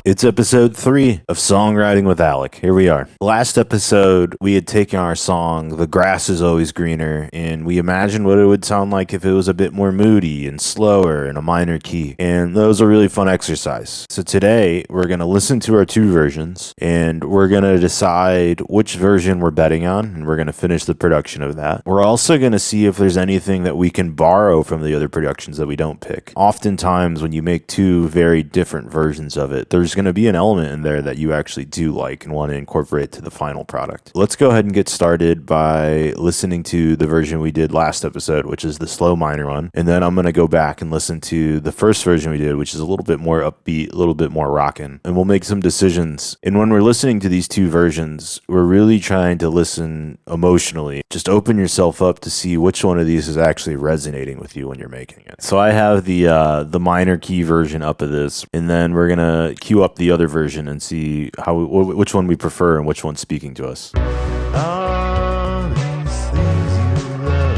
It's episode 3 of Songwriting with Alec. Here we are. Last episode, we had taken our song, The Grass is Always Greener, and we imagined what it would sound like if it was a bit more moody and slower in a minor key. And that was a really fun exercise. So today, we're going to listen to our two versions, and we're going to decide which version we're betting on, and we're going to finish the production of that. We're also going to see if there's anything that we can borrow from the other productions that we don't pick. Oftentimes, when you make two very different versions of it, there's going to be an element in there that you actually do like and want to incorporate to the final product. Let's go ahead and get started by listening to the version we did last episode, which is the slow minor one. And then I'm going to go back and listen to the first version we did, which is a little bit more upbeat, a little bit more rockin'. And we'll make some decisions. And when we're listening to these two versions, we're really trying to listen emotionally. Just open yourself up to see which one of these is actually resonating with you when you're making it. So I have the minor key version up of this, and then we're going to cue up the other version and see which one we prefer and which one's speaking to us. All these things you love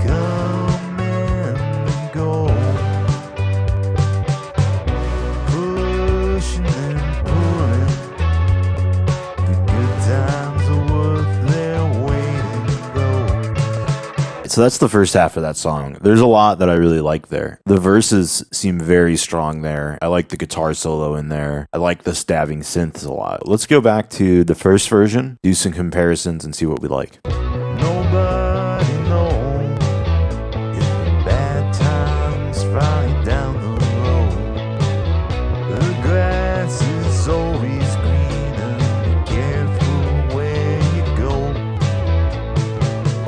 come and go, pushing and pulling. The good times are worth their weight in gold. So that's the first half of that song. There's a lot that I really like there. The verses seem very strong there. I like the guitar solo in there. I like the stabbing synths a lot. Let's go back to the first version, do some comparisons, and see what we like. Nobody knows if the bad times right down the road. The grass is always greener. Be careful where you go.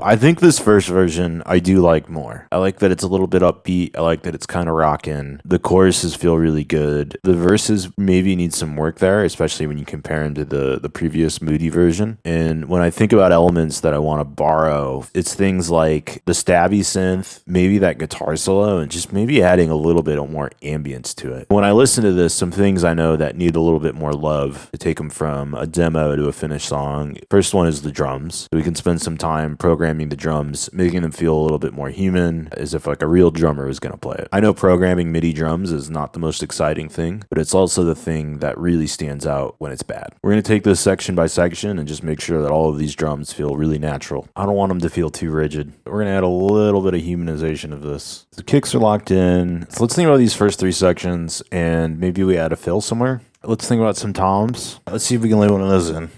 I think this first version I do like more. I like that it's a little bit upbeat. I like that it's kind of rockin'. The choruses feel really good. The verses maybe need some work there, especially when you compare them to the previous moody version. And when I think about elements that I want to borrow, it's things like the stabby synth, maybe that guitar solo, and just maybe adding a little bit more ambience to it. When I listen to this, some things I know that need a little bit more love to take them from a demo to a finished song. First one is the drums. We can spend some time programming the drums, making them feel a little bit more human, as if like a real drummer is going to play it. I know programming MIDI drums is not the most exciting thing, but it's also the thing that really stands out when it's bad. We're going to take this section by section and just make sure that all of these drums feel really natural. I don't want them to feel too rigid. We're going to add a little bit of humanization of this. The kicks are locked in. So let's think about these first three sections, and maybe we add a fill somewhere. Let's think about some toms. Let's see if we can lay one of those in.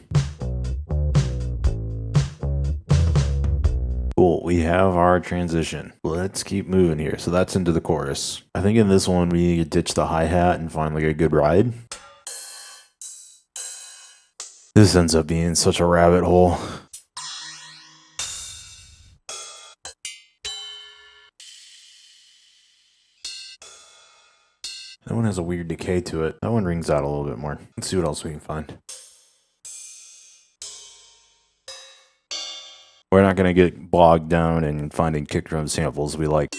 Cool, we have our transition. Let's keep moving here. So that's into the chorus. I think in this one, we need to ditch the hi-hat and find like a good ride. This ends up being such a rabbit hole. That one has a weird decay to it. That one rings out a little bit more. Let's see what else we can find. We're not going to get bogged down in finding kick drum samples we like.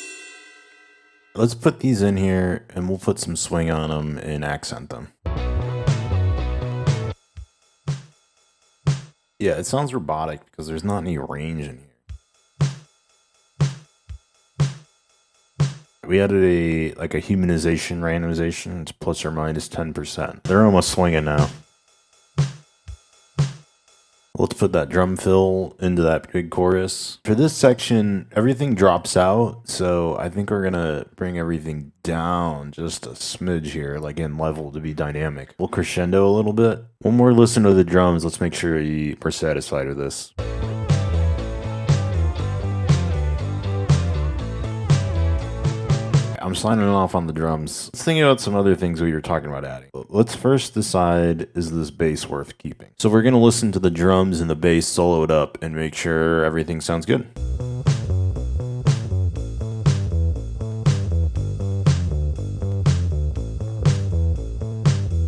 Let's put these in here and we'll put some swing on them and accent them. Yeah, it sounds robotic because there's not any range in here. We added a humanization randomization. It's plus or minus 10%. They're almost swinging now. Let's put that drum fill into that big chorus. For this section, everything drops out, so I think we're gonna bring everything down just a smidge here, like in level to be dynamic. We'll crescendo a little bit. One more listen to the drums. Let's make sure we're satisfied with this. I'm signing off on the drums. Let's think about some other things we were talking about adding. Let's first decide, is this bass worth keeping? So we're going to listen to the drums and the bass soloed up and make sure everything sounds good.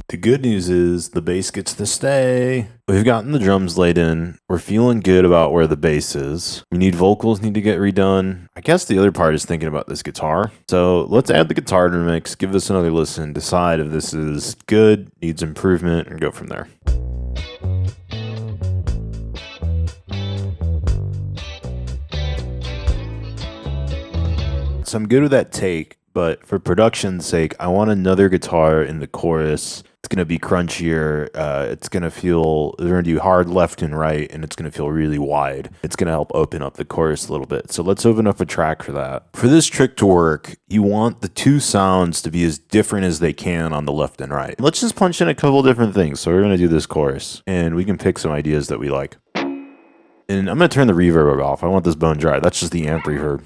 The good news is the bass gets to stay. We've gotten the drums laid in. We're feeling good about where the bass is. We need vocals need to get redone. I guess the other part is thinking about this guitar. So let's add the guitar to the mix, give this another listen, decide if this is good, needs improvement, and go from there. So I'm good with that take, but for production's sake, I want another guitar in the chorus going to be crunchier. It's going to feel, they're going to do hard left and right, and it's going to feel really wide. It's going to help open up the chorus a little bit. So let's open up a track for that. For this trick to work, you want the two sounds to be as different as they can on the left and right. Let's just punch in a couple different things. So we're going to do this chorus, and we can pick some ideas that we like. And I'm going to turn the reverb off. I want this bone dry. That's just the amp reverb.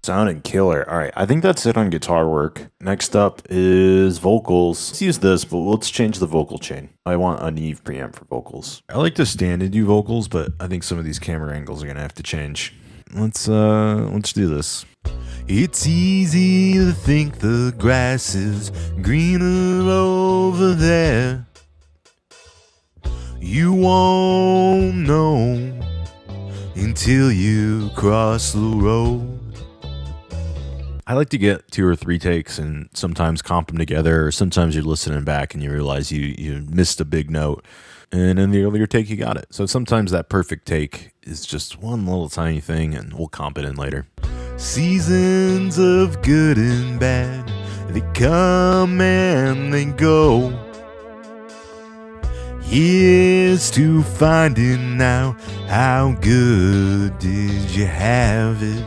Sounding killer. All right, I think that's it on guitar work. Next up is vocals. Let's use this, but let's change the vocal chain. I want a Neve preamp for vocals. I like to stand and do vocals, but I think some of these camera angles are gonna have to change. Let's do this. It's easy to think the grass is greener over there. You won't know until you cross the road. I like to get 2 or 3 takes and sometimes comp them together, or sometimes you're listening back and you realize you missed a big note, and in the earlier take you got it. So sometimes that perfect take is just one little tiny thing, and we'll comp it in later. Seasons of good and bad, they come and they go. Here's to finding out how good did you have it.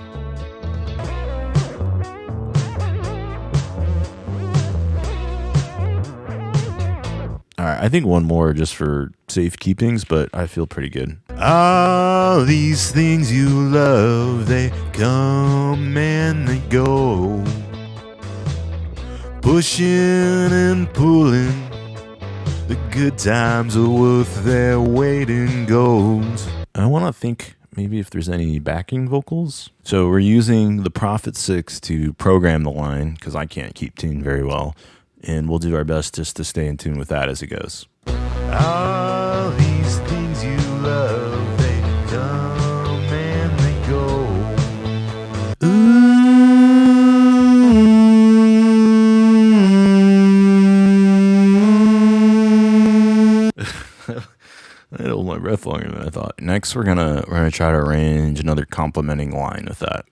All right, I think one more just for safekeepings, but I feel pretty good. All these things you love, they come and they go. Pushing and pulling, the good times are worth their weight in gold. I want to think maybe if there's any backing vocals. So we're using the Prophet 6 to program the line, because I can't keep tune very well. And we'll do our best just to stay in tune with that as it goes. All these things you love, they come and they go. I hold my breath longer than I thought. Next, we're gonna try to arrange another complementing line with that.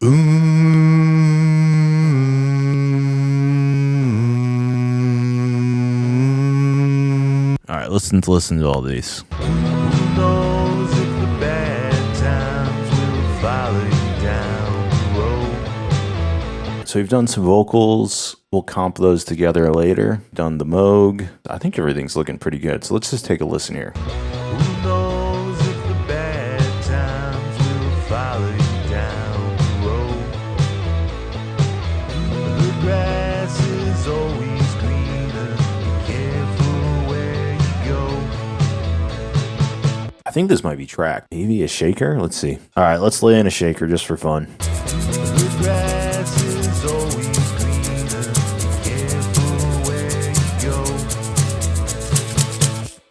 All right, listen to all these. Who knows if the bad times will follow you down the road? So we've done some vocals. We'll comp those together later. Done the Moog. I think everything's looking pretty good. So let's just take a listen here. Who knows if the bad times will follow you down the road? The grass is always greener. Be careful where you go. I think this might be tracked. Maybe a shaker? Let's see. All right, let's lay in a shaker just for fun. The grass is always greener. Be careful where you go.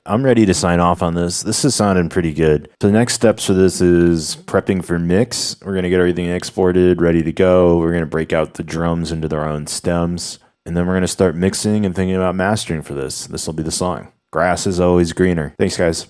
I'm ready to sign off on this. This is sounding pretty good. So the next steps for this is prepping for mix. We're going to get everything exported, ready to go. We're going to break out the drums into their own stems. And then we're going to start mixing and thinking about mastering for this. This will be the song. Grass is always greener. Thanks, guys.